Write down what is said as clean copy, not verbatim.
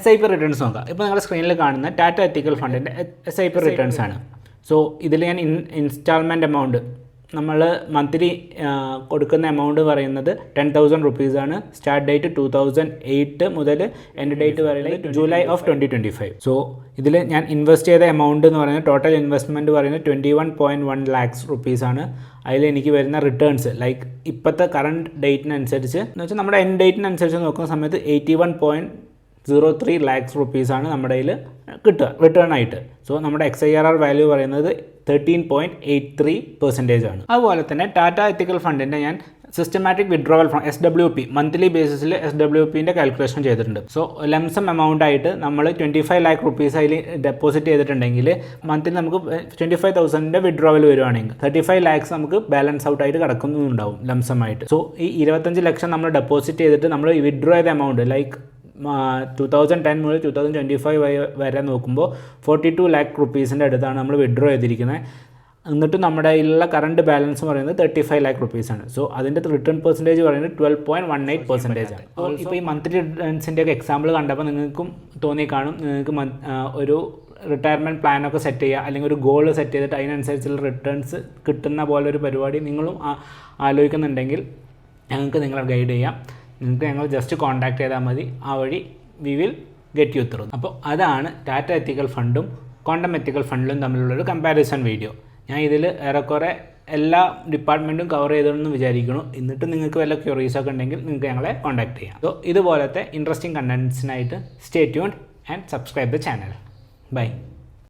SIP returns നോക്കാം. ഇപ്പോൾ നിങ്ങളുടെ സ്ക്രീനിൽ കാണുന്ന ടാറ്റ എത്തിക്കൽ ഫണ്ടിൻ്റെ SIP റിട്ടേൺസ് ആണ്. സോ ഇതിൽ ഞാൻ ഇൻസ്റ്റാൾമെൻറ്റ് എമൗണ്ട് നമ്മൾ മന്ത്ലി കൊടുക്കുന്ന എമൗണ്ട് പറയുന്നത് 10,000 റുപ്പീസാണ്. സ്റ്റാർട്ട് ഡേറ്റ് 2008 മുതൽ എൻഡ് ഡേറ്റ് പറയുന്നത് ജൂലൈ ഓഫ് 2025. സോ ഇതിൽ ഞാൻ ഇൻവെസ്റ്റ് ചെയ്ത എമൗണ്ട് എന്ന് പറയുന്നത് ടോട്ടൽ ഇൻവെസ്റ്റ്മെൻറ്റ് പറയുന്നത് 21.1 lakhs റുപ്പീസാണ്. അതിൽ എനിക്ക് വരുന്ന റിട്ടേൺസ് ലൈക്ക് ഇപ്പോഴത്തെ കറണ്ട് ഡേറ്റിനനുസരിച്ച് എന്ന് വെച്ചാൽ നമ്മുടെ എൻഡ് ഡേറ്റിനനുസരിച്ച് നോക്കുന്ന സമയത്ത് 81.03 lakhs റുപ്പീസാണ് നമ്മുടെ കയ്യിൽ കിട്ടുക റിട്ടേൺ ആയിട്ട്. സോ നമ്മുടെ XIRR വാല്യൂ പറയുന്നത് 13.83% ആണ്. അതുപോലെ തന്നെ ടാറ്റ എത്തിക്കൽ ഫണ്ടിൻ്റെ ഞാൻ systematic withdrawal from SWP monthly ബേസിസിൽ SWPൻ്റെ കാൽക്കുലേഷൻ ചെയ്തിട്ടുണ്ട്. സോ ലംസം എമൗണ്ട് ആയിട്ട് നമ്മൾ 25 lakh റുപ്പീസ് അതിൽ ഡെപ്പോസിറ്റ് ചെയ്തിട്ടുണ്ടെങ്കിൽ മന്ത്ലി നമുക്ക് 25,000 വിഡ്രോവൽ വരുവാണെങ്കിൽ 35 lakhs നമുക്ക് ബാലൻസ് ഔട്ട് ആയിട്ട് കിടക്കുന്നുണ്ടാവും ലംസമായിട്ട്. സോ ഈ 25 ലക്ഷം നമ്മൾ ഡെപ്പോസിറ്റ് ചെയ്തിട്ട് നമ്മൾ വിഡ്രോ ചെയ്ത എമൗണ്ട് ലൈക്ക് 2010 മുതൽ 2025 വരെ നോക്കുമ്പോൾ 42 lakh റുപ്പീസിൻ്റെ അടുത്താണ് നമ്മൾ വിഡ്രോ ചെയ്തിരിക്കുന്നത്. എന്നിട്ട് നമ്മുടെ കയ്യിലുള്ള കറണ്ട് ബാലൻസ് പറയുന്നത് 35 lakh റുപ്പീസാണ്. സോ അതിൻ്റെ റിട്ടേൺ പെർസെൻറ്റേജ് പറയുന്നത് 12.18% ആണ്. ഇപ്പോൾ ഈ മന്ത്ലി റിട്ടേൺസിൻ്റെ ഒക്കെ എക്സാമ്പിൾ കണ്ടപ്പോൾ നിങ്ങൾക്കും തോന്നിക്കാണും നിങ്ങൾക്ക് ഒരു റിട്ടയർമെൻറ്റ് പ്ലാനൊക്കെ സെറ്റ് ചെയ്യുക അല്ലെങ്കിൽ ഒരു ഗോൾ സെറ്റ് ചെയ്തിട്ട് അതിനനുസരിച്ചുള്ള റിട്ടേൺസ് കിട്ടുന്ന പോലെ ഒരു പരിപാടി നിങ്ങളും ആലോചിക്കുന്നുണ്ടെങ്കിൽ ഞങ്ങൾക്ക് നിങ്ങളെ ഗൈഡ് ചെയ്യാം. നിങ്ങൾക്ക് ഞങ്ങൾ ജസ്റ്റ് കോൺടാക്ട് ചെയ്താൽ മതി. ആ വഴി we will get you through. അപ്പോൾ അതാണ് ടാറ്റ എത്തിക്കൽ ഫണ്ടും ക്വാണ്ടം എത്തിക്കൽ ഫണ്ടിലും തമ്മിലുള്ളൊരു കമ്പാരിസൺ വീഡിയോ. ഞാൻ ഇതിൽ ഏറെക്കുറെ എല്ലാ ഡിപ്പാർട്ട്മെൻറ്റും കവർ ചെയ്തതെന്ന് വിചാരിക്കുന്നു. എന്നിട്ട് നിങ്ങൾക്ക് വല്ല ക്യൂറീസൊക്കെ ഉണ്ടെങ്കിൽ നിങ്ങൾക്ക് ഞങ്ങളെ കോൺടാക്ട് ചെയ്യാം. സോ ഇതുപോലത്തെ ഇൻട്രസ്റ്റിംഗ് കണ്ടൻറ്റ്സിനായിട്ട് stay tuned and subscribe the channel. By.